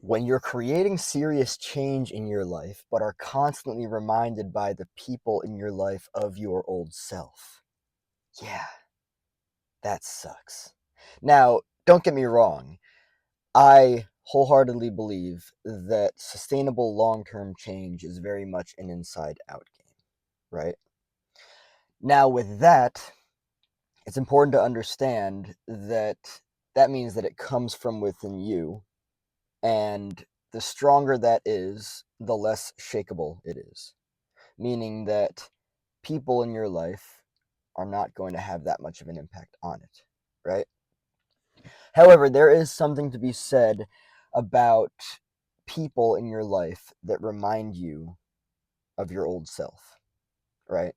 When you're creating serious change in your life, but are constantly reminded by the people in your life of your old self. Yeah, that sucks. Now, don't get me wrong. I wholeheartedly believe that sustainable long term change is very much an inside out game, right? Now, with that, it's important to understand that that means that it comes from within you. And the stronger that is, the less shakable it is. Meaning that people in your life are not going to have that much of an impact on it, right? However, there is something to be said about people in your life that remind you of your old self, right?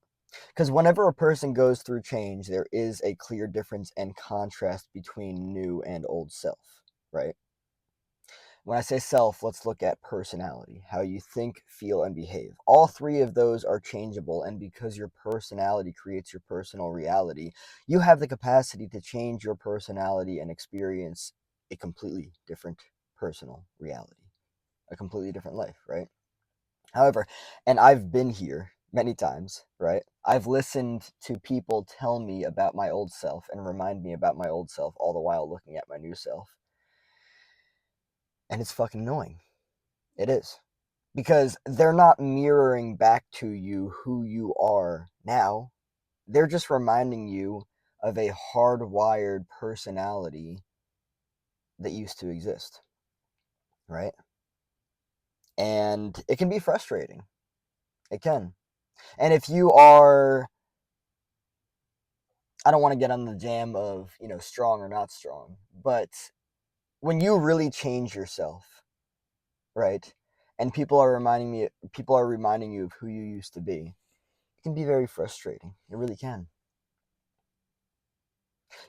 Because whenever a person goes through change, there is a clear difference and contrast between new and old self, right? When I say self, let's look at personality, how you think, feel, and behave. All three of those are changeable, and because your personality creates your personal reality, you have the capacity to change your personality and experience a completely different personal reality, a completely different life, right? However, and I've been here many times, right? I've listened to people tell me about my old self and remind me about my old self all the while looking at my new self. And it's fucking annoying. It is. Because they're not mirroring back to you who you are now. They're just reminding you of a hardwired personality that used to exist, right? And it can be frustrating. It can. And if you are, I don't want to get on the jam of, strong or not strong, but when you really change yourself, right? And people are reminding you of who you used to be. It can be very frustrating. It really can.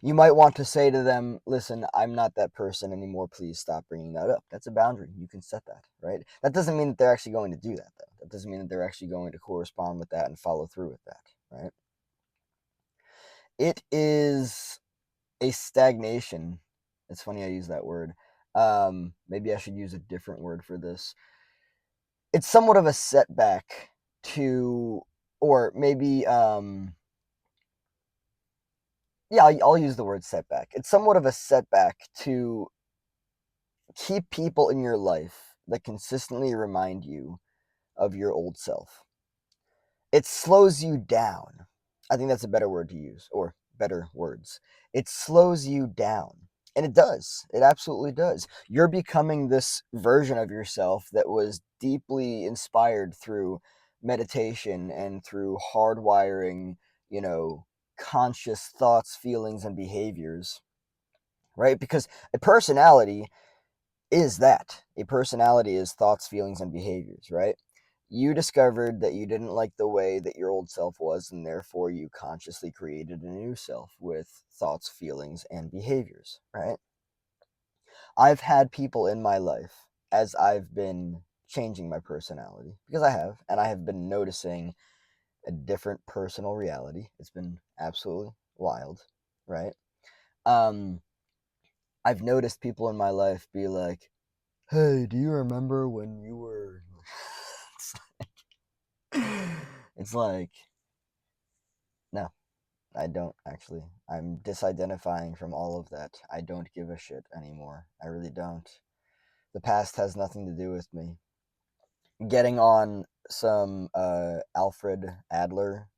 You might want to say to them, listen, I'm not that person anymore. Please stop bringing that up. That's a boundary. You can set that, right? That doesn't mean that they're actually going to do that, though. That doesn't mean that they're actually going to correspond with that and follow through with that, right? It is a stagnation. It's funny I use that word. Maybe I should use a different word for this. It's somewhat of a setback to, or maybe, yeah, I'll use the word setback. It's somewhat of a setback to keep people in your life that consistently remind you of your old self. It slows you down. I think that's a better word to use, or better words. It slows you down. And it does. It absolutely does. You're becoming this version of yourself that was deeply inspired through meditation and through hardwiring, you know, conscious thoughts, feelings, and behaviors, right? Because a personality is that. A personality is thoughts, feelings, and behaviors, right? You discovered that you didn't like the way that your old self was, and therefore you consciously created a new self with thoughts, feelings, and behaviors, right? I've had people in my life as I've been changing my personality, because I have, and I have been noticing a different personal reality. It's been absolutely wild, right? Um, I've noticed people in my life be like, hey, do you remember when you were. It's like, no, I don't actually. I'm disidentifying from all of that. I don't give a shit anymore. I really don't. The past has nothing to do with me. Getting on some Alfred Adler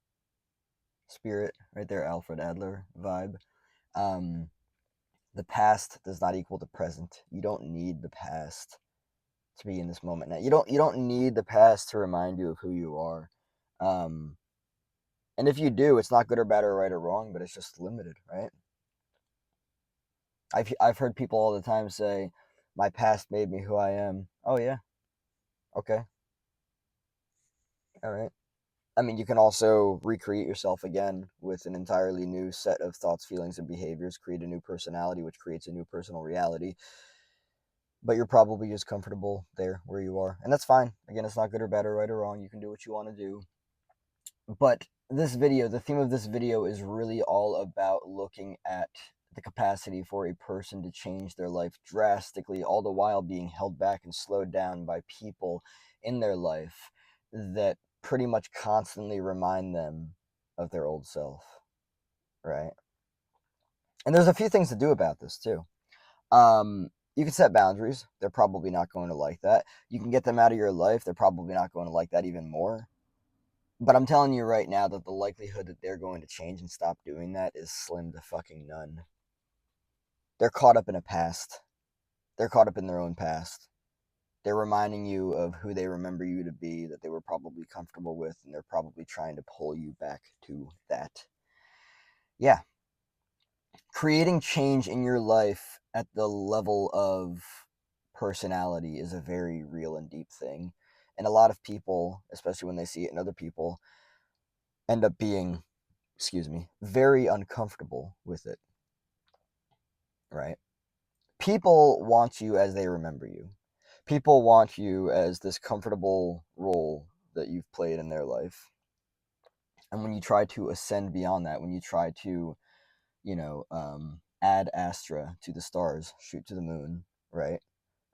spirit right there, Alfred Adler vibe. Um, the past does not equal the present. You don't need the past to be in this moment now. You don't need the past to remind you of who you are. Um, and if you do, it's not good or bad or right or wrong, but it's just limited, right? I've heard people all the time say, "My past made me who I am." Oh yeah, okay, all right. I mean, you can also recreate yourself again with an entirely new set of thoughts, feelings, and behaviors. Create a new personality, which creates a new personal reality. But you're probably just comfortable there where you are, and that's fine. Again, it's not good or bad or right or wrong. You can do what you want to do. But this video, the theme of this video is really all about looking at the capacity for a person to change their life drastically, all the while being held back and slowed down by people in their life that pretty much constantly remind them of their old self, right? And there's a few things to do about this too. You can set boundaries. They're probably not going to like that. You can get them out of your life. They're probably not going to like that even more. But I'm telling you right now that the likelihood that they're going to change and stop doing that is slim to fucking none. They're caught up in a past. They're caught up in their own past. They're reminding you of who they remember you to be, that they were probably comfortable with, and they're probably trying to pull you back to that. Yeah. Creating change in your life at the level of personality is a very real and deep thing. And a lot of people, especially when they see it in other people, end up being, excuse me, very uncomfortable with it, right? People want you as they remember you. People want you as this comfortable role that you've played in their life. And when you try to ascend beyond that, when you try to, add Astra to the stars, shoot to the moon, right?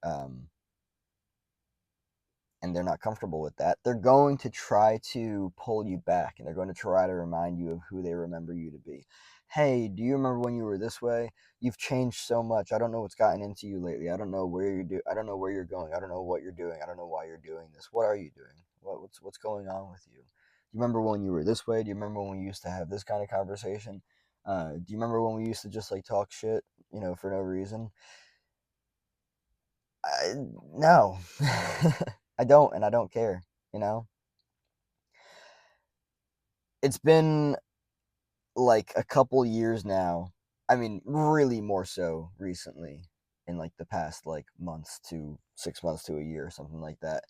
Um, and they're not comfortable with that, they're going to try to pull you back, and they're going to try to remind you of who they remember you to be. Hey, do you remember when you were this way? You've changed so much. I don't know what's gotten into you lately. I don't know I don't know where you're going. I don't know what you're doing. I don't know why you're doing this. What are you doing? What's going on with you? Do you remember when you were this way? Do you remember when we used to have this kind of conversation? Do you remember when we used to just like talk shit, for no reason? No. I don't, and I don't care, you know? It's been like a couple years now. I mean, really more so recently, in like the past like months to 6 months to a year or something like that,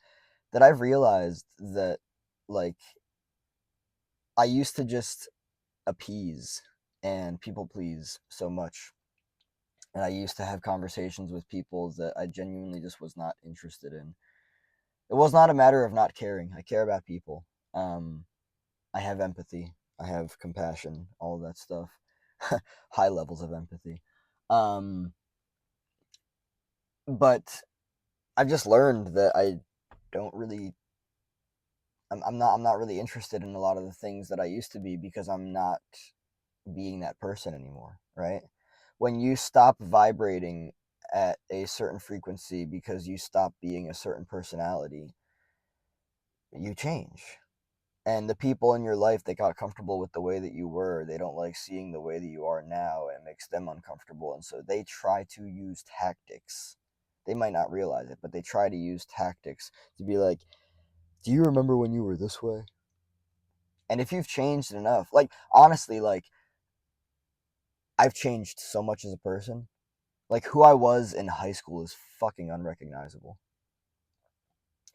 that I've realized that like I used to just appease and people please so much. And I used to have conversations with people that I genuinely just was not interested in. It was not a matter of not caring. I care about people. I have empathy. I have compassion, all of that stuff. High levels of empathy. Um, but I've just learned that I don't really I'm not really interested in a lot of the things that I used to be because I'm not being that person anymore, right? When you stop vibrating at a certain frequency because you stop being a certain personality, you change. And the people in your life that got comfortable with the way that you were, they don't like seeing the way that you are now. It makes them uncomfortable, and so they try to use tactics. They might not realize it, but they try to use tactics to be like, do you remember when you were this way? And if you've changed enough, like honestly, like I've changed so much as a person. Like who I was in high school is fucking unrecognizable.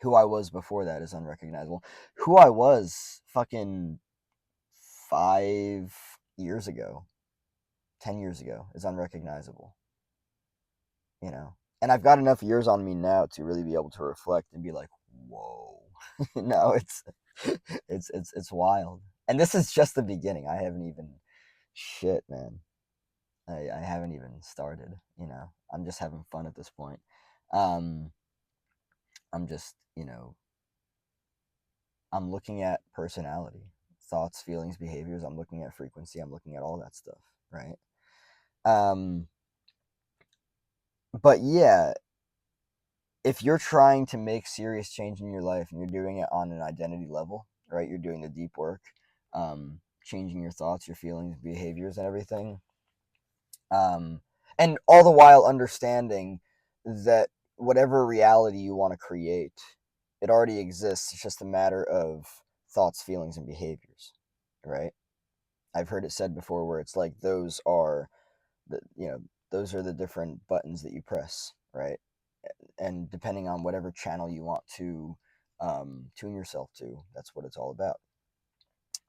Who I was before that is unrecognizable. Who I was fucking 5 years ago, 10 years ago is unrecognizable. And I've got enough years on me now to really be able to reflect and be like, whoa. No, it's wild. And this is just the beginning. I haven't even shit, man. I haven't even started. I'm just having fun at this point. Um I'm just, I'm looking at personality, thoughts, feelings, behaviors. I'm looking at frequency. I'm looking at all that stuff, right? Um but yeah, if you're trying to make serious change in your life and you're doing it on an identity level, right? You're doing the deep work, changing your thoughts, your feelings, behaviors, and everything. Um, and all the while understanding that whatever reality you want to create, it already exists. It's just a matter of thoughts, feelings, and behaviors, right? I've heard it said before where it's like the, you know, those are the different buttons that you press, right? And depending on whatever channel you want to tune yourself to, that's what it's all about.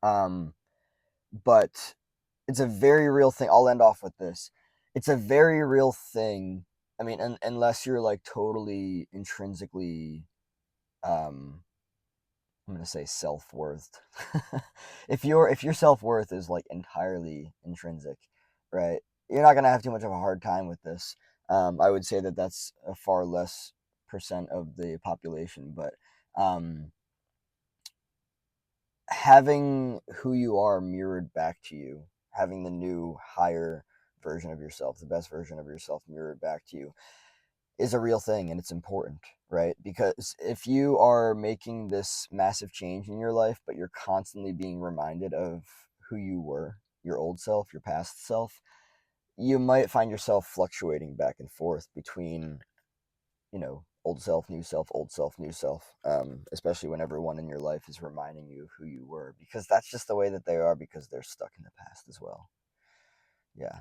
Um, but it's a very real thing. I'll end off with this. It's a very real thing. I mean, unless you're like totally intrinsically, um, I'm gonna say self-worth. If your self-worth is like entirely intrinsic, right? you're not gonna have too much of a hard time with this. I would say that that's a far less percent of the population, but um, having who you are mirrored back to you, having the new, higher version of yourself, the best version of yourself mirrored back to you, is a real thing and it's important, right? Because if you are making this massive change in your life, but you're constantly being reminded of who you were, your old self, your past self, you might find yourself fluctuating back and forth between, old self, new self, old self, new self, especially when everyone in your life is reminding you of who you were, because that's just the way that they are, because they're stuck in the past as well. Yeah.